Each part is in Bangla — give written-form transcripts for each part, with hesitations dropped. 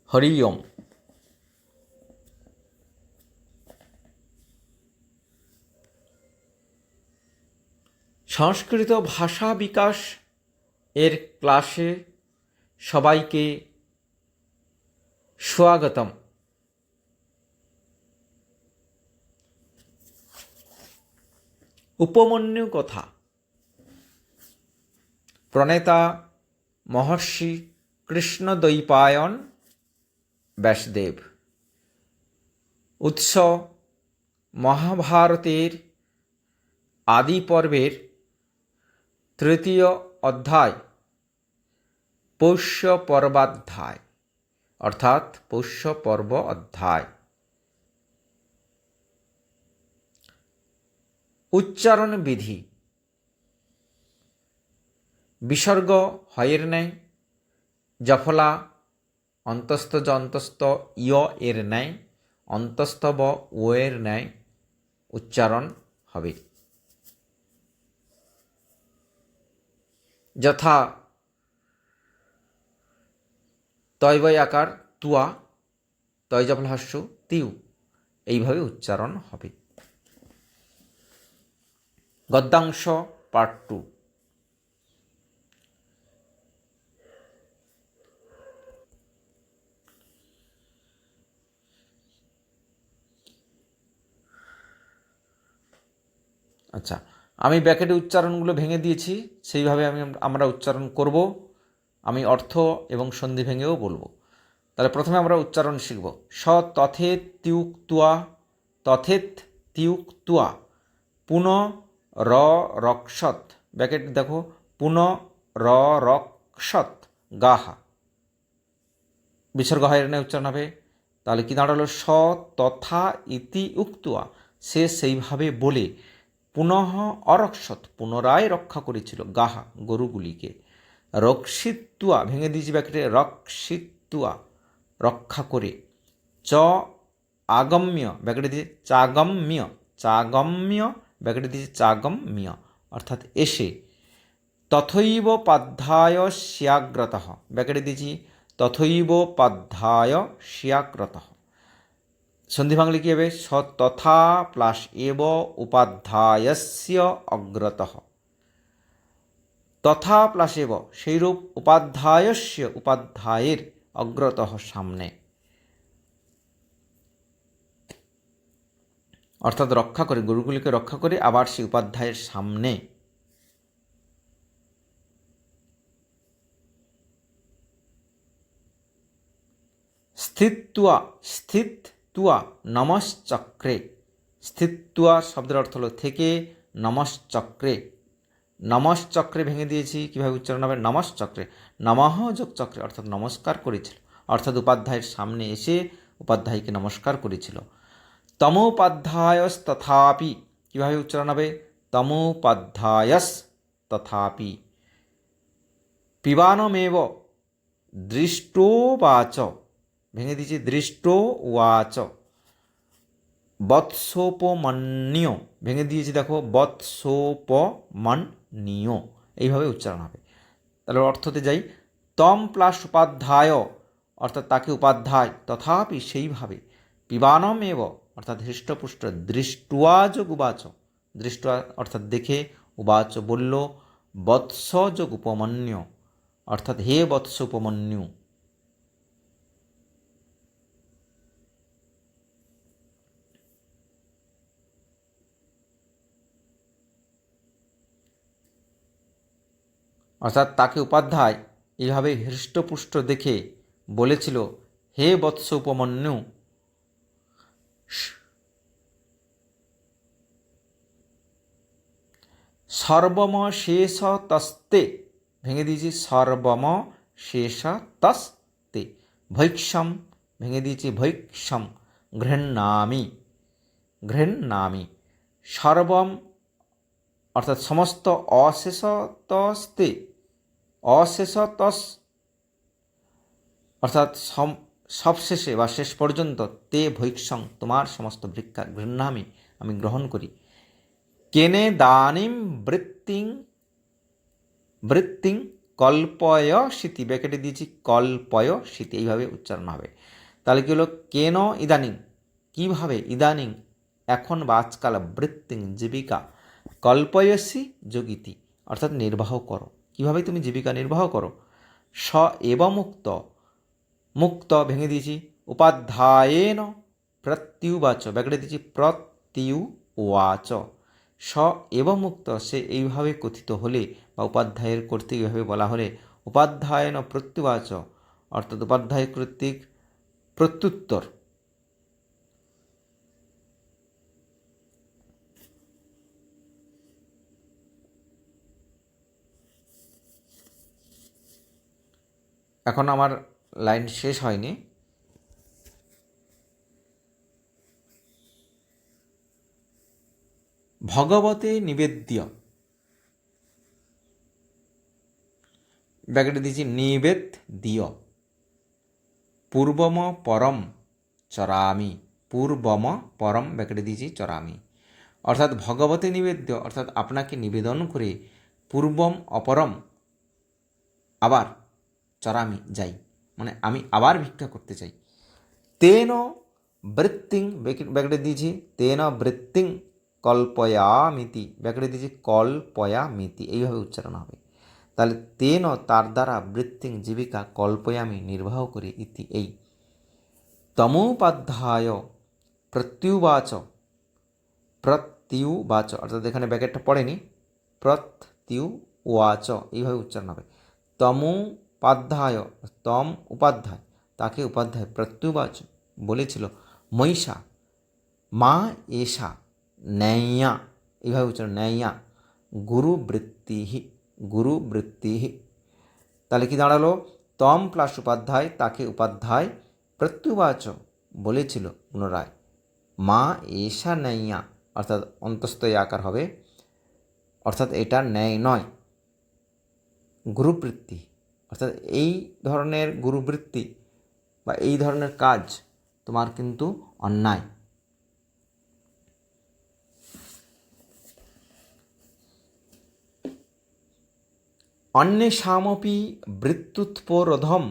হরি ওম। সংস্কৃত ভাষা বিকাশ এর ক্লাসে সবাইকে স্বাগতম। উপমন্যু কথা। প্রণেতা মহর্ষি কৃষ্ণদ্বৈপায়ন ব্যাসদেব। উৎস মহাভারতের আদি পর্বের তৃতীয় অধ্যায় পৌষ্য পর্বাধ্যায়, অর্থাৎ পৌষ্য পর্ব অধ্যায়। উচ্চারণ বিধি। বিসর্গ হয়ের ন্যায়, জফলা অন্তস্থ জ অন্তস্থ ইয় এর ন্যায়, অন্তস্থ ব ও এর ন্যায় উচ্চারণ হবে। যথা তয়বয় আকার তুয়া, তয় জফলা হস্য তিউ, এইভাবে উচ্চারণ হবে। গদ্যাংশ পার্ট 2। আচ্ছা, আমি ব্র্যাকেটে উচ্চারণগুলো ভেঙে দিয়েছি, সেইভাবে আমরা উচ্চারণ করব। আমি অর্থ এবং সন্ধি ভেঙেও বলবো। তাহলে প্রথমে আমরা উচ্চারণ শিখব। স তথেত তিউক তুয়া, তথেত তিউক তুয়া, পুন র রক্ষত, ব্র্যাকেট দেখো, পুন র রক্ষত গাহা, বিসর্গ হয়ের ন্যায় উচ্চারণ হবে। তাহলে কি দাঁড়ালো? স তথা ইতি উক্তুয়া, সে সেইভাবে বলে পুনঃ অরক্ষত, পুনরায় রক্ষা করেছিল গাহা, গরুগুলিকে। রক্ষিত্তুয়া, ভেঙে দিয়েছি ব্যাকেটে, রক্ষিত্তুয়া, রক্ষা করে। চ আগম্য, ব্যাকেটে দিয়েছে চাগম্য, চাগম্য, ব্যাকেটে দিয়েছে চাগম্য, অর্থাৎ এসে। তথৈব পাধ্যায় স্যাগ্রতঃ, ব্যাকেটে দিয়েছি তথৈব পাধ্যায় স্যাগ্রতঃ। সন্ধি ভাঙলে কী হবে? স তথা প্লাস এব উপাধ্যায়স্য অগ্রতঃ, তথা প্লাস এব সেইরূপ উপাধ্যায়স্য, উপাধ্যায়ের, অগ্রতঃ সামনে, অর্থাৎ রক্ষা করে, গরুগুলিকে রক্ষা করে আবার সেই উপাধ্যায়ের সামনে। স্থিত্তুয়া, স্থিত্তুয়া নমশ্চক্রে, স্থিত্তুয়া শব্দের অর্থ হলো থেকে, নমশ্চক্রে, নমশ্চক্রে ভেঙে দিয়েছি, কীভাবে উচ্চারণ হবে? নমশ্চক্রে, নমঃ যোগ চক্রে, অর্থাৎ নমস্কার করেছিল, অর্থাৎ উপাধ্যায়ের সামনে এসে উপাধ্যায়কে নমস্কার করেছিল। তমোপাধ্যায়স তথাপি, কীভাবে উচ্চারণ হবে? তমোপাধ্যায়স তথাপি। পিবানমেব দৃষ্টোবাচ, ভেঙে দিয়েছি দৃষ্টো ওয়াচ। বৎসোপমন্যু, ভেঙে দিয়েছি দেখো, বৎসোপমন্যু, এইভাবে উচ্চারণ হবে। তাহলে অর্থতে যাই। তম প্লাস উপাধ্যায়, অর্থাৎ তাকে উপাধ্যায়, তথাপি সেইভাবে। পিবানম এব, অর্থাৎ হৃষ্টপুষ্ট, দৃষ্টুয়া যোগ উবাচ, দৃষ্টুয়া অর্থাৎ দেখে, উবাচ বলল, বৎস যোগ উপমন্যু, অর্থাৎ হে বৎস উপমন্যু। অর্থাৎ তাকে উপাধ্যায় এইভাবে হৃষ্টপুষ্ট দেখে বলেছিল, হে বৎস উপমন্যু। সর্বম শেষ তস্তে, ভেঙে দিয়েছি সর্বম শেষ তস্তে। ভৈক্ষম, ভেঙে দিয়েছি ভৈক্ষম, ঘৃণামি, ঘৃণামি। সর্বম অর্থাৎ সমস্ত, অশেষ তস্তে, অশেষ তস অর্থাৎ সবশেষে বা শেষ পর্যন্ত, তে ভৈক্ষং, তোমার সমস্ত ভিক্ষা, ঘৃণামি, আমি গ্রহণ করি। কেনে দানিম বৃত্তিং, বৃত্তিং কল্পয়সিতি, ব্যাকেটে দিয়েছি কল্পয়সিতি, এইভাবে উচ্চারণ হবে। তাহলে কী হলো, কেন ইদানিং, কীভাবে, ইদানিং এখন বা আজকাল, বৃত্তিং জীবিকা, কল্পয়সি যোগিতি অর্থাৎ নির্বাহ করো, কীভাবে তুমি জীবিকা নির্বাহ করো। স এব মুক্ত, মুক্ত ভেঙে দিয়েছি, উপাধ্যায়েন প্রত্যুবাচ, ব্যাকেটে দিয়েছি প্রত্যুবাচ, স এব মুক্ত, সে এইভাবে কথিত হলে বা উপাধ্যায়ের কর্তৃক এইভাবে বলা হলে, উপাধ্যায়েন প্রত্যুবাচ অর্থাৎ উপাধ্যায় কর্তৃক প্রত্যুত্তর। এখন আমার লাইন শেষ হয়নি। ভগবতে নিবেদ্য, ব্যাকেটে দিয়েছি নিবেদ্য, পূর্বম পরম চরামি, পূর্বম পরম ব্যাকেটে দিয়েছি চরামি, অর্থাৎ ভগবতে নিবেদ্য অর্থাৎ আপনাকে নিবেদন করে, পূর্বম অপরম আবার, চরামি যাই, মানে আমি আবার ভিক্ষা করতে চাই। তেন বৃত্তিং, ব্যাকেটে দিয়েছি তেন বৃত্তিং কল্পয়ামিতি, ব্যাকেটে দিয়েছি কল্পয়ামিতি, এইভাবে উচ্চারণ হবে। তাহলে তেন তার দ্বারা, বৃত্তিং জীবিকা, কল্পয়ামি নির্বাহ করে, ইতি এই। তমোপাধ্যায় প্রত্যুবাচ, প্রত্যুবাচ অর্থাৎ এখানে ব্যাকেটটা পড়েনি, প্রত্যুবাচ এইভাবে উচ্চারণ হবে। তমোপাধ্যায়, তম উপাধ্যায়, তাকে উপাধ্যায়, প্রত্যুবাচ বলেছিল, মহিষা মা এষা ন্যায়া, এইভাবে উচ্চারণ, ন্যায়া গুরুবৃত্তি, গুরুবৃত্তি। তাহলে কি দাঁড়ালো, তম প্লাস উপাধ্যায়, তাকে উপাধ্যায়, প্রত্যুবাচ বলেছিল পুনরায়, মা এষা ন্যায়া অর্থাৎ অন্তস্থ আকার হবে, অর্থাৎ এটা ন্যায় নয়। গুরুবৃত্তি অর্থাৎ এই ধরনের গুরুবৃত্তি বা এই ধরনের কাজ তোমার কিন্তু অন্যায়। অন্যেষামপি বৃত্তুৎপরোধম,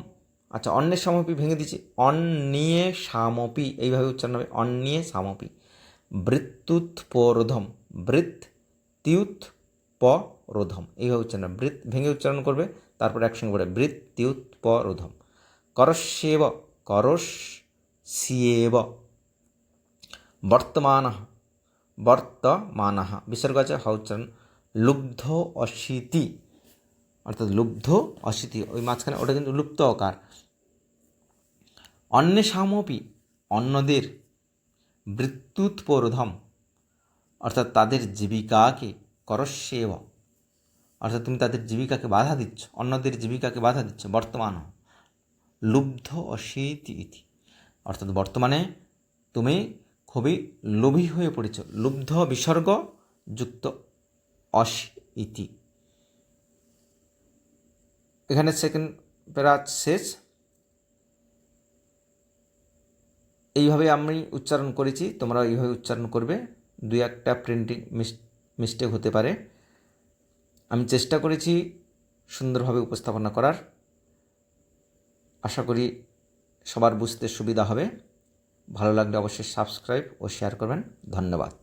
আচ্ছা অন্যেষামপি ভেঙে দিচ্ছি, অন্যেষামপি এইভাবে উচ্চারণ হবে, অন্যেষামপি বৃত্তুৎপরোধম, বৃত্ত্যুৎপরোধম এইভাবে উচ্চারণ, বৃত্ত ভেঙে উচ্চারণ করবে, তারপর একসঙ্গে বলে বৃত্ত্যুৎপরোধম। করস্যেব, করস্যেব বর্তমানঃ, বর্তমানঃ বিসর্গ আছে, হ উচ্চারণ, লুব্ধ অশীতি অর্থাৎ লুব্ধ অশীতি, ওই মাঝখানে ওটা কিন্তু লুপ্ত আকার। অন্যেষামপি অন্যদের, বৃত্ত্যুৎপরোধম অর্থাৎ তাদের জীবিকাকে, করস্যেব অর্থাৎ তুমি তাদের জীবিকাকে বাধা দিচ্ছ, অন্যদের জীবিকাকে বাধা দিচ্ছ। বর্তমান লুব্ধ অশীতি ইতি অর্থাৎ বর্তমানে তুমি খুবই লোভী হয়ে পড়েছ, লুব্ধ বিসর্গ যুক্ত অশী ইতি। এখানে সেকেন্ড প্যারা শেষ। এইভাবে আমি উচ্চারণ করেছি, তোমরা এইভাবে উচ্চারণ করবে, দুই একটা প্রিন্টিং মিস্টেক হতে পারে। আমি চেষ্টা করেছি সুন্দরভাবে উপস্থাপনা করার, আশা করি সবার বুঝতে সুবিধা হবে। ভালো লাগলে অবশ্যই সাবস্ক্রাইব ও শেয়ার করবেন। ধন্যবাদ।